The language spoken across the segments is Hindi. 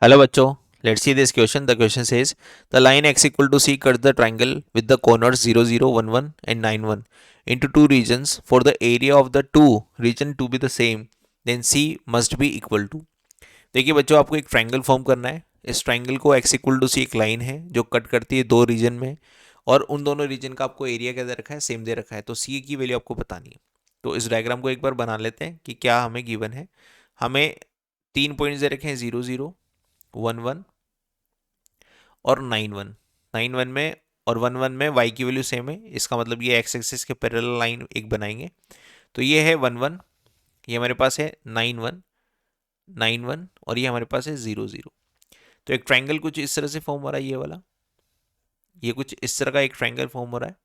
Hello bachcho, let's see this question. The question says the line x equal to c cuts the triangle with the corners 0, 0, 1, 1 and 9, 1 into two regions. For the area of the two region to be the same, then c must be equal to. देखिए बच्चों, आपको एक ट्रायंगल फॉर्म करना है. इस ट्रायंगल को x इक्वल टू सी एक लाइन है जो कट करती है दो रीजन में, और उन दोनों रीजन का आपको एरिया क्या दे रखा है, सेम दे रखा है. तो सी की वैल्यू आपको बतानी है. तो इस डायग्राम को एक बार बना लेते हैं कि क्या हमें गिवन है. हमें तीन पॉइंट्स दे रखे हैं, 0, 0, 1, 1 और 9, 1. 9, 1 में और 1, 1 में y की वैल्यू सेम है. इसका मतलब ये एक्स एक्सिस के पैरेलल लाइन एक बनाएंगे. तो ये है 1, 1, ये हमारे पास है 9, 1, 9, 1 और ये हमारे पास है 0, 0. तो एक ट्रायंगल कुछ इस तरह से फॉर्म हो रहा है. ये वाला, ये कुछ इस तरह का एक ट्रायंगल फॉर्म हो रहा है.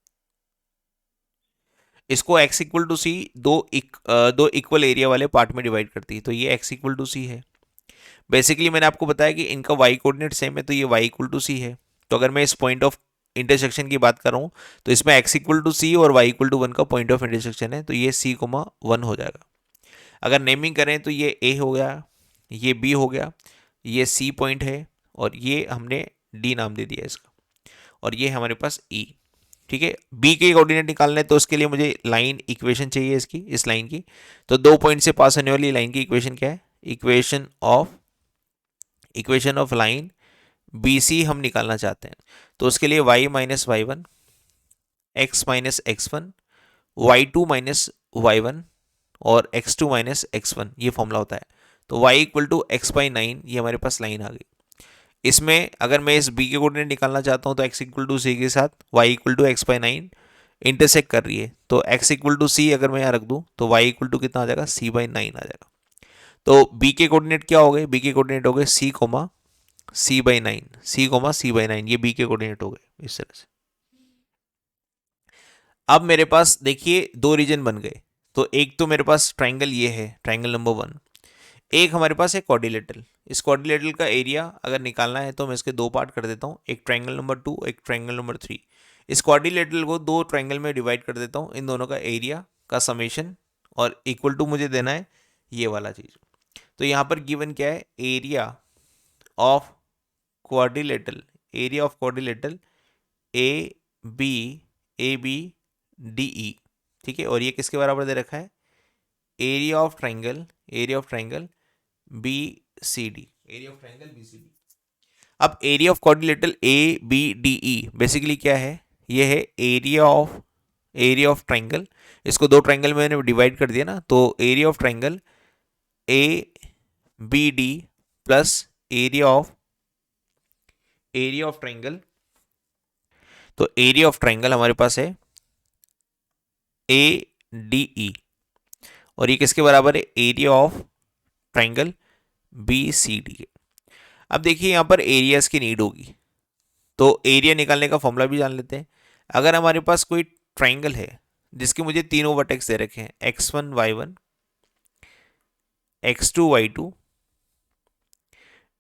इसको x इक्वल टू सी दो इक्वल एरिया वाले पार्ट में डिवाइड करती है. तो ये x इक्वल टू सी है. बेसिकली मैंने आपको बताया कि इनका y कोऑर्डिनेट सेम है, तो ये y इक्वल टू सी है. तो अगर मैं इस पॉइंट ऑफ इंटरसेक्शन की बात कर रहा हूँ तो इसमें x इक्वल टू सी और y इक्वल टू 1 का पॉइंट ऑफ इंटरसेक्शन है. तो ये c, 1 हो जाएगा. अगर नेमिंग करें तो ये a हो गया, ये b हो गया, ये c पॉइंट है और ये हमने d नाम दे दिया इसका, और ये हमारे पास e. ठीक है. बी के कोऑर्डिनेट निकालने, तो उसके लिए मुझे लाइन इक्वेशन चाहिए इसकी, इस लाइन की. तो दो पॉइंट से पास होने वाली लाइन की इक्वेशन क्या है? Equation of line B C हम निकालना चाहते हैं. तो उसके लिए y minus Y one, X minus X one, Y two minus Y one और X two minus X one, ये फॉर्मूला होता है. तो y equal to x by 9, ये हमारे पास लाइन आ गई. इसमें अगर मैं इस b के कोऑर्डिनेट निकालना चाहता हूं तो x इक्वल टू सी के साथ y equal to x by 9 intersect कर रही है. तो x इक्वल टू सी अगर मैं यहाँ रख दूं तो y इक्वल टू कितना आ जाएगा? c बाई 9 आ जाएगा. तो b के कोऑर्डिनेट क्या हो गए? b के कोऑर्डिनेट हो गए c comma c by 9, c comma c by 9, ये b के कोऑर्डिनेट हो गए इस तरह से. अब मेरे पास देखिए दो रीजन बन गए. तो एक तो मेरे पास ट्राइंगल ये है, ट्राइंगल नंबर 1. एक हमारे पास है क्वाड्रिलेटरल. इस क्वाड्रिलेटरल का एरिया अगर निकालना है तो मैं इसके दो पार्ट कर देता हूँ, एक ट्राइंगल नंबर 2, एक ट्राइंगल नंबर 3. इस क्वाड्रिलेटरल को दो ट्राइंगल में डिवाइड कर देता हूँ, इन दोनों का एरिया का समेशन, और इक्वल टू मुझे देना है ये वाला चीज. तो यहाँ पर गिवन क्या है? Area of quadrilateral, area of quadrilateral A B D E. ठीक है. और ये किसके बराबर दे रखा है? Area of triangle B C D, area of triangle B C D. अब area of quadrilateral A B D E basically क्या है? ये है एरिया ऑफ ट्राइंगल. इसको दो ट्राइंगल में मैंने डिवाइड कर दिया ना, तो area of triangle A B D plus area of triangle. तो एरिया ऑफ ट्राइंगल हमारे पास है ए डी ई, और ये किसके बराबर है? Area of triangle B C D के. अब देखिए यहां पर एरियाज की नीड होगी, तो एरिया निकालने का फॉर्मूला भी जान लेते हैं. अगर हमारे पास कोई ट्राइंगल है जिसके मुझे तीनों वर्टेक्स दे रखे हैं, x1 y1, x2 y2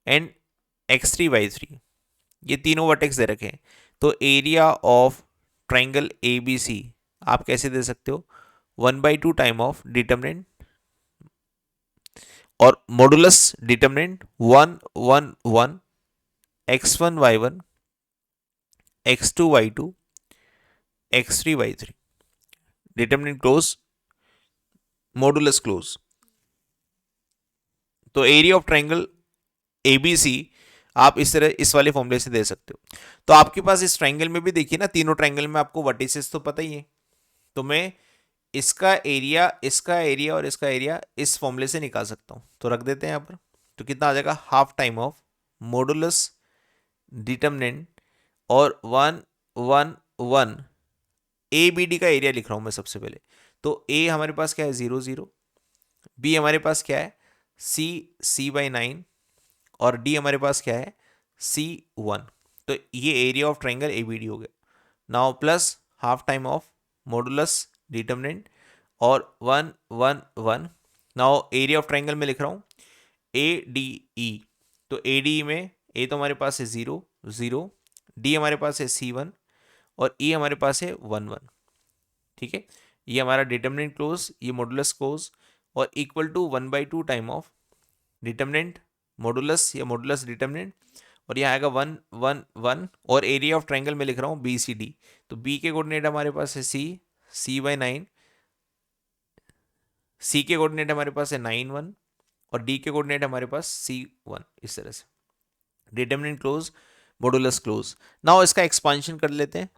and x3 y3, ये तीनों वर्टेक्स दे रखे हैं. तो area of triangle A B C आप कैसे दे सकते हो? 1/2 टाइम ऑफ डिटर्मिनेंट और modulus determinant 1, 1, 1, x1 y1, x2 y2, x3 y3, determinant close, modulus close. तो एरिया ऑफ ट्राइंगल एबीसी आप इस तरह इस वाले फॉर्मूले से दे सकते हो. तो आपके पास इस ट्राइंगल में भी देखिए ना, तीनों ट्राइंगल में आपको वर्टिसेस तो पता ही है. तो मैं इसका एरिया और इसका एरिया इस फॉर्मूले से निकाल सकता हूं. तो रख देते हैं यहां पर. तो कितना आ जाएगा? Half time of modulus determinant और 1, 1, 1 ए बी डी का एरिया लिख रहा हूं मैं सबसे पहले. तो ए हमारे पास क्या है? 0, 0. बी हमारे पास क्या है? सी बाई 9. और डी हमारे पास क्या है? C1. तो ये area of triangle A B D हो गया. Now plus half time of modulus determinant और 1, 1, 1. नाउ एरिया ऑफ ट्राइंगल में लिख रहा हूँ ए डी ई. तो ए डी में ए तो हमारे पास है 0, 0. डी हमारे पास है C1 और ई हमारे पास है 1, 1. ठीक है. ये हमारा डिटर्मिनेंट क्लोज, ये मॉडुलस क्लोज, और equal to 1/2 time of determinant modulus या मॉडुलस डिटर्मिनेंट, और यहाँ आएगा 1 1 1, और एरिया ऑफ ट्राइंगल में लिख रहा हूँ BCD। तो B के कोऑर्डिनेट हमारे पास है C/9, C के कोऑर्डिनेट हमारे पास है 9 1, और D के कोऑर्डिनेट हमारे पास C1, इस तरह से। Determinant close, modulus close. Now इसका एक्सपांशन कर लेते हैं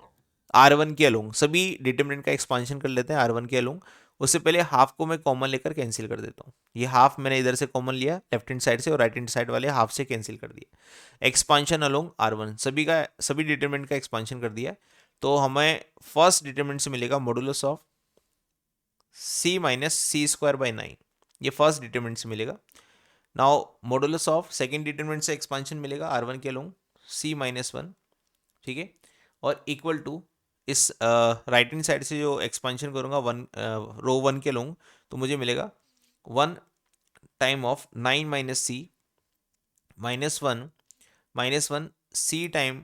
R1 के अलोंग, सभी डिटर्मिनेंट का एक्सपांशन कर लेते हैं R1 के अलोंग। उससे पहले हाफ को मैं कॉमन लेकर कैंसिल कर देता हूँ। ये हाफ मैंने इधर से कॉमन लिया लेफ्ट हैंड साइड से, और राइट हैंड साइड वाले हाफ से कैंसिल कर दिया। एक्सपांशन अलोंग R1, सभी डिटर्मिनेंट का एक्सपांशन कर दिया। तो हमें फर्स्ट डिटर्मिनेंट से मिलेगा modulus of C minus C²/9, ये फर्स्ट डिटर्मिनेंट से मिलेगा। Now modulus of second determinant से एक्सपांशन मिलेगा R1 के अलोंग C-1, ठीक है, और इक्वल टू इस राइट हैंड साइड से जो एक्सपांशन करूंगा रो 1 के लूँ, तो मुझे मिलेगा 1 time of 9 minus C -1 C time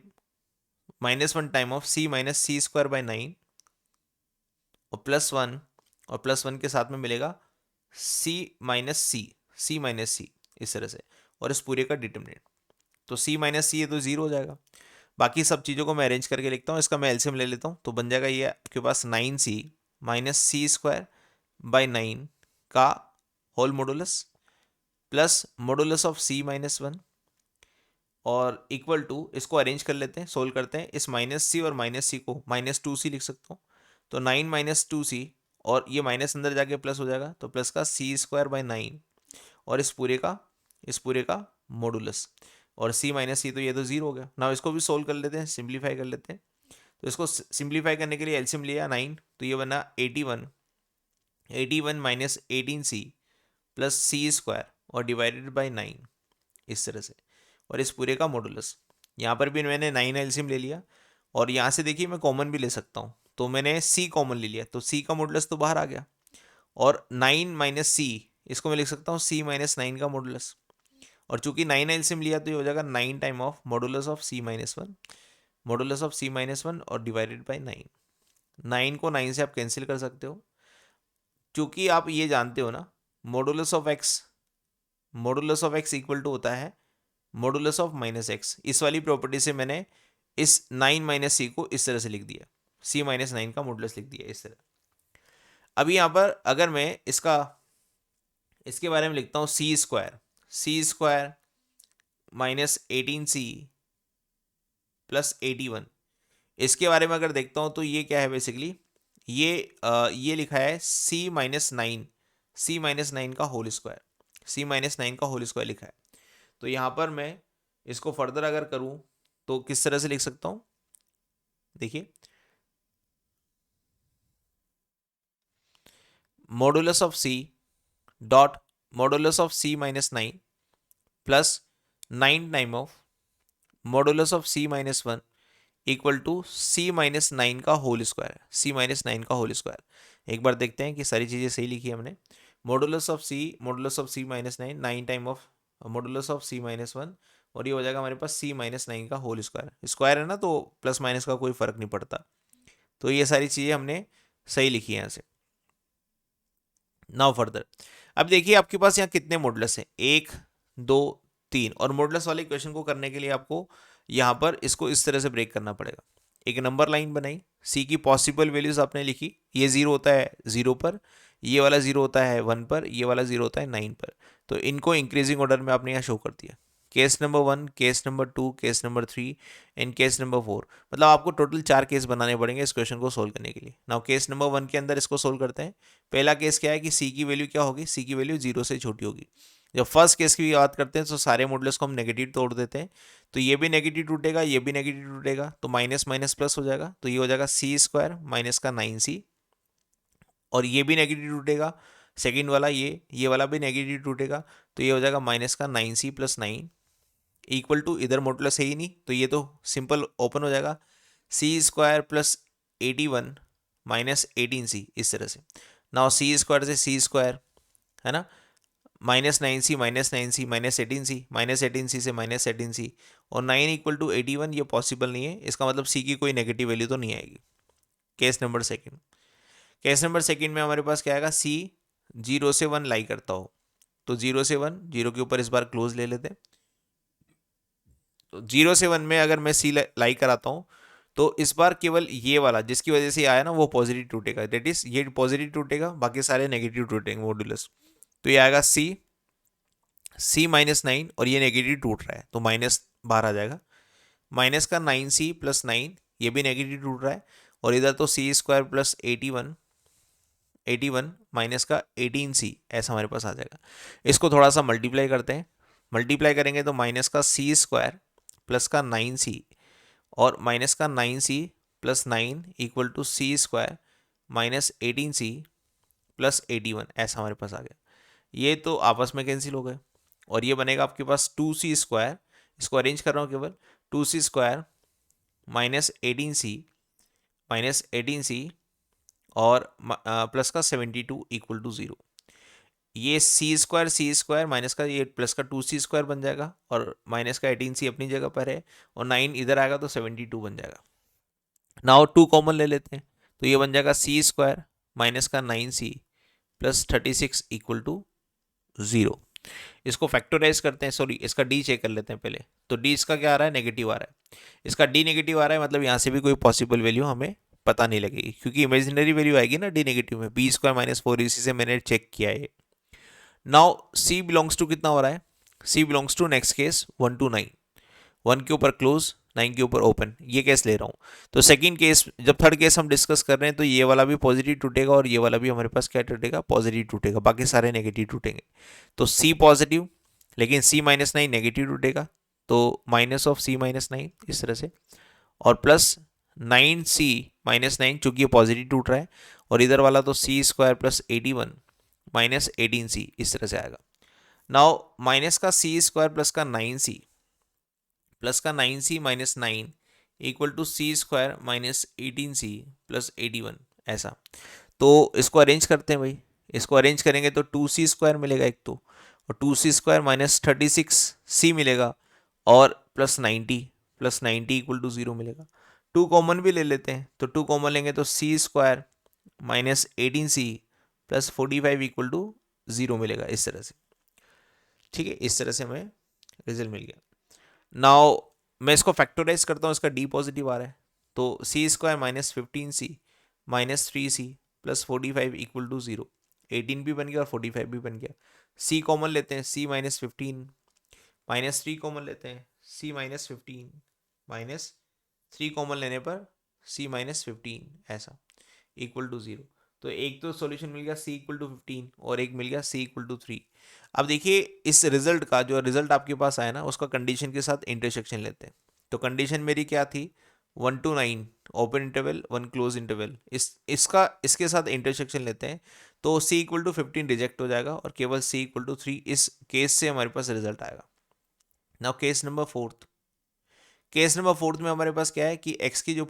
-1 time of C minus C²/9, और +1 के साथ में मिलेगा C माइनस सी, इस तरह से, और इस पूरे का डिटर्मिनेंट। तो C माइनस सी ये तो 0 हो जाएगा। बाकी सब चीज़ों को मैं अरेंज करके लिखता हूँ, इसका मैं एलसीएम ले लेता हूँ, तो बन जाएगा ये आपके पास 9C माइनस C²/9 का whole modulus plus modulus of C-1, और इक्वल टू, इसको अरेंज कर लेते हैं, सोल्व करते हैं। इस -C और -C को -2C लिख सकता हूँ, तो 9 माइनस 2C, और ये माइनस अंदर जाके प्लस हो जाएगा, तो प्लस का C²/9, और इस पूरे का मॉडुलस, और C-C तो ये तो 0 हो गया। ना इसको भी सोल्व कर लेते हैं, सिंप्लीफाई कर लेते हैं। तो इसको सिंप्लीफाई करने के लिए एलसीएम लिया 9, तो ये बना 81 माइनस 18C प्लस C² और डिवाइडेड बाई 9, इस तरह से, और इस पूरे का मॉडुलस। यहाँ पर भी मैंने 9 एलसीएम ले लिया, और यहाँ से देखिए मैं कॉमन भी ले सकता हूँ, तो मैंने C कॉमन ले लिया, तो C का मॉडुलस तो बाहर आ गया, और 9 माइनस C, इसको मैं लिख सकता हूँ C-9 का मॉडुलस, और चूंकि 9 एलसीएम लिया तो ये हो जाएगा 9 time of modulus of C-1 और डिवाइडेड बाई 9। 9 को 9 से आप कैंसिल कर सकते हो, क्योंकि आप ये जानते हो ना, modulus of x equal to होता है मॉडुलस ऑफ -x। इस वाली प्रॉपर्टी से मैंने इस 9 माइनस सी को इस तरह से लिख दिया, C-9 का मॉडुलस लिख दिया इस तरह। अभी यहाँ पर अगर मैं इसके बारे में लिखता हूँ C² माइनस 18C प्लस 81, इसके बारे में अगर देखता हूँ तो ये क्या है बेसिकली, ये लिखा है C-9 का होल स्क्वायर, C-9 का होल स्क्वायर लिखा है। तो यहाँ पर मैं इसको फर्दर अगर करूँ तो किस तरह से लिख सकता हूँ, देखिए, modulus of C dot modulus of C-9 plus 9 time of modulus of C-1 equal to C-9 का होल स्क्वायर, C-9 का होल स्क्वायर। एक बार देखते हैं कि सारी चीज़ें सही लिखी है हमने। Modulus of C-9 9 time of modulus of C-1, और ये हो जाएगा हमारे पास C-9 का होल स्क्वायर है ना, तो प्लस माइनस का कोई फर्क नहीं पड़ता। तो ये सारी चीज़ें हमने सही लिखी है यहाँ से। नाउ फर्दर, अब देखिए आपके पास यहाँ कितने मॉडुलस हैं, 1 2 3, और मॉडुलस वाले इक्वेशन को करने के लिए आपको यहाँ पर इसको इस तरह से ब्रेक करना पड़ेगा। एक नंबर लाइन बनाई, C की पॉसिबल वैल्यूज आपने लिखी, ये 0 होता है 0 पर, ये वाला 0 होता है 1 पर, ये वाला 0 होता है 9 पर। तो इनको इंक्रीजिंग ऑर्डर में आपने यहाँ शो कर दिया, case number 1, case number 2, case number 3 and case number 4। मतलब आपको टोटल 4 केस बनाने पड़ेंगे इस क्वेश्चन को सोल्व करने के लिए। नाउ केस नंबर 1 के अंदर इसको सोल्व करते हैं। पहला केस क्या है कि C की वैल्यू क्या होगी, C की वैल्यू 0 से छोटी होगी। जब फर्स्ट केस की बात करते हैं तो सारे मॉडुलस को हम नेगेटिव तोड़ देते हैं, तो ये भी नेगेटिव टूटेगा, ये भी नेगेटिव टूटेगा, तो माइनस माइनस प्लस हो जाएगा, तो ये हो जाएगा C² माइनस का 9C, और ये भी नेगेटिव टूटेगा, सेकेंड वाला ये वाला भी नेगेटिव टूटेगा, तो ये हो जाएगा माइनस का 9C प्लस 9 इक्वल टू, इधर मॉडुलस है ही नहीं तो ये तो सिंपल ओपन हो जाएगा, C² प्लस 81 माइनस 18C, इस तरह से। नाउ C² से C² है ना, -9C minus 9C minus 18C से माइनस 18C, और 9 इक्वल टू 81, ये पॉसिबल नहीं है, इसका मतलब C की कोई नेगेटिव वैल्यू तो नहीं आएगी। केस नंबर सेकंड में हमारे पास क्या आएगा, C 0 से 1 लाई करता हो, तो 0 से 1, 0 के ऊपर इस बार क्लोज ले लेते हैं। तो 0 से 1 में अगर मैं सी लाई कराता हूँ तो इस बार केवल ये वाला जिसकी वजह से आया ना वो पॉजिटिव टूटेगा, दैट इज ये पॉजिटिव टूटेगा, बाकी सारे नेगेटिव टूटेंगे मॉडुलस। तो ये आएगा C-9 और ये नेगेटिव टूट रहा है तो माइनस बाहर आ जाएगा। माइनस का 9C प्लस 9 ये भी नेगेटिव टूट रहा है, और इधर तो C² प्लस 81 माइनस का 18C ऐसा हमारे पास आ जाएगा। इसको थोड़ा सा मल्टीप्लाई करते हैं, मल्टीप्लाई करेंगे तो माइनस का C² प्लस का 9C और माइनस का 9C plus 9 equal to C² minus 18C plus 81 ऐसा हमारे पास आ गया। ये तो आपस में कैंसिल हो गए और ये बनेगा आपके पास 2C², इसको अरेंज कर रहा हूँ केवल, 2C² माइनस 18C और प्लस का 72 इक्वल टू 0। ये C² माइनस का ये प्लस का 2C² बन जाएगा और माइनस का 18C अपनी जगह पर है और 9 इधर आएगा तो 72 बन जाएगा। नाउ 2 कॉमन ले लेते हैं तो ये बन जाएगा C² माइनस का 9C प्लस 36 इक्वल टू 0। इसको फैक्टराइज करते हैं, सॉरी इसका डी चेक कर लेते हैं पहले। तो डी इसका क्या आ रहा है, नेगेटिव आ रहा है, इसका डी नेगेटिव आ रहा है, मतलब यहाँ से भी कोई पॉसिबल वैल्यू हमें पता नहीं लगेगी क्योंकि इमेजिनरी वैल्यू आएगी ना डी नेगेटिव में। B² माइनस 4 इसी से मैंने चेक किया है। नाउ C बिलोंग्स टू कितना हो रहा है, C belongs to next case 1 to 9, 1 के ऊपर क्लोज 9 के ऊपर ओपन, ये केस ले रहा हूँ। तो सेकंड केस, जब थर्ड केस हम डिस्कस कर रहे हैं तो ये वाला भी पॉजिटिव टूटेगा और ये वाला भी हमारे पास क्या टूटेगा, पॉजिटिव टूटेगा, बाकी सारे नेगेटिव टूटेंगे। तो C पॉजिटिव लेकिन C-9 नेगेटिव टूटेगा तो माइनस ऑफ C-9 इस तरह से, और प्लस 9C-9 चूंकि ये पॉजिटिव टूट रहा है, और इधर वाला तो C² प्लस 81 माइनस 18C इस तरह से आएगा। नाउ माइनस का C² प्लस का 9C minus 9 equal to C² minus 18C plus 81 ऐसा। तो इसको अरेंज करते हैं भाई, इसको अरेंज करेंगे तो 2C² मिलेगा एक तो, और 2C² माइनस 36C मिलेगा और प्लस 90 इक्वल टू 0 मिलेगा। 2 कॉमन भी ले लेते हैं तो 2 कॉमन लेंगे तो C² minus 18C plus 45 equal to 0 मिलेगा इस तरह से। ठीक है, इस तरह से हमें रिजल्ट मिल गया। नाउ मैं इसको फैक्टराइज करता हूँ, इसका डी पॉजिटिव आ रहा है तो C² minus 15C minus 3C plus 45 equal to 0, 18 भी बन गया और 45 भी बन गया। C कॉमन लेते हैं, C माइनस 15 माइनस 3 कॉमन लेते हैं, C माइनस 15 माइनस 3 कॉमन लेने पर C माइनस 15 ऐसा इक्वल टू 0। तो एक तो सॉल्यूशन मिल गया C इक्वल टू 15 और एक मिल गया C इक्वल टू 3। अब देखिए इस रिजल्ट का जो रिजल्ट आपके पास आया ना उसका कंडीशन के साथ इंटरसेक्शन लेते हैं। तो कंडीशन मेरी क्या थी, 1 to 9 open interval 1 close interval, इसके साथ इंटरसेक्शन लेते हैं तो C इक्वल टू 15 रिजेक्ट हो जाएगा और केवल C इक्वल टू 3 इस केस से हमारे पास रिजल्ट आएगा। नाउ केस नंबर फोर्थ में हमारे पास क्या है कि x की जो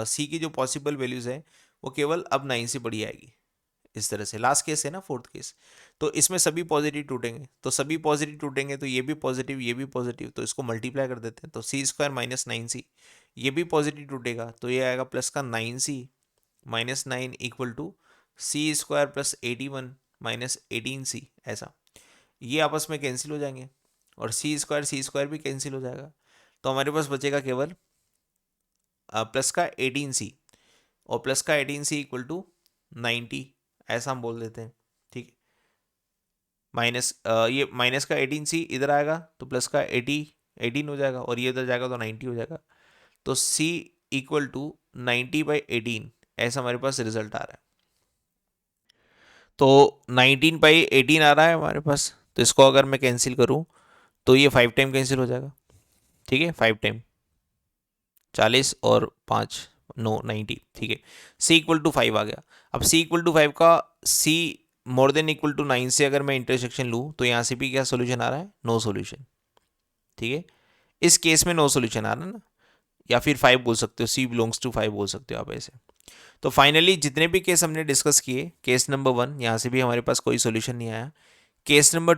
C की जो पॉसिबल वैल्यूज है वो केवल अब 9 से बड़ी आएगी इस तरह से। लास्ट केस है ना फोर्थ केस, तो इसमें सभी पॉजिटिव टूटेंगे, तो सभी पॉजिटिव टूटेंगे तो ये भी पॉजिटिव ये भी पॉजिटिव, तो इसको मल्टीप्लाई कर देते हैं तो C² माइनस 9C ये भी पॉजिटिव टूटेगा तो ये आएगा प्लस का 9C minus 9 equal to C² plus 81 minus 18C ऐसा। ये आपस में कैंसिल हो जाएंगे और C² भी कैंसिल हो जाएगा, तो हमारे पास बचेगा केवल प्लस का 18C और प्लस का 18C इक्वल टू 90 ऐसा हम बोल देते हैं। ठीक है, माइनस ये माइनस का 18C इधर आएगा तो प्लस का 18 हो जाएगा और ये इधर जाएगा तो 90 हो जाएगा। तो C इक्वल टू 90/18 ऐसा हमारे पास रिजल्ट आ रहा है। तो 19/18 आ रहा है हमारे पास, तो इसको अगर मैं कैंसिल करूं तो ये 5 टाइम कैंसिल हो जाएगा। ठीक है, 5 टाइम 40 और 5 9 90। ठीक है, C इक्वल टू 5 आ गया। अब C इक्वल टू 5 का C more than equal to 9 से अगर मैं इंटरसेक्शन लूँ तो यहाँ से भी क्या सोल्यूशन आ रहा है, नो सोल्यूशन। ठीक है, इस केस में नो सोल्यूशन आ रहा है ना, या फिर 5 बोल सकते हो, C बिलोंग्स टू 5 बोल सकते हो आप ऐसे। तो फाइनली जितने भी केस हमने डिस्कस किए, केस नंबर 1 यहाँ से भी हमारे पास कोई सोल्यूशन नहीं आया, केस नंबर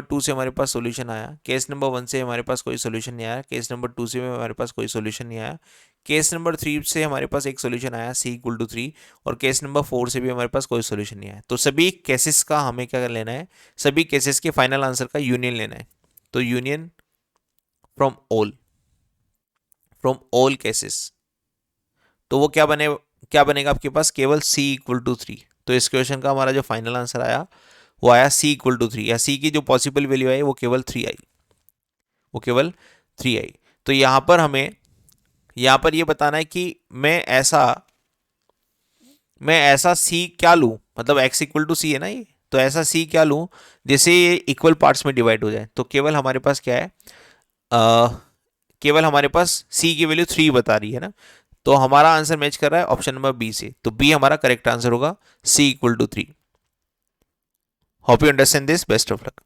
टू से हमारे पास सॉल्यूशन आया, केस नंबर 1 से हमारे पास कोई सॉल्यूशन नहीं आया, केस नंबर 2 से हमारे पास कोई सॉल्यूशन नहीं आया, केस नंबर 3 से हमारे पास एक सॉल्यूशन आया C=3, और केस नंबर 4 से भी हमारे पास कोई सॉल्यूशन नहीं आया। तो सभी केसेस का हमें क्या लेना है, सभी केसेस के फाइनल आंसर का यूनियन लेना है। तो यूनियन फ्रॉम ऑल केसेस, तो वो क्या बनेगा आपके पास, केवल C=3। तो इस क्वेश्चन का हमारा जो फाइनल आंसर आया वो आया C=3, या C की जो पॉसिबल वैल्यू आई वो केवल 3 आई, वो केवल 3 आई। तो यहां पर ये बताना है कि मैं ऐसा C क्या लूं, मतलब x=C है ना ये, तो ऐसा C क्या लूं जैसे ये इक्वल पार्ट्स में डिवाइड हो जाए। तो केवल हमारे पास क्या है, केवल हमारे पास C की वैल्यू 3 बता रही है ना, तो हमारा आंसर मैच कर रहा है ऑप्शन नंबर बी से, तो बी हमारा करेक्ट आंसर होगा C=3। Hope you understand this, best of luck.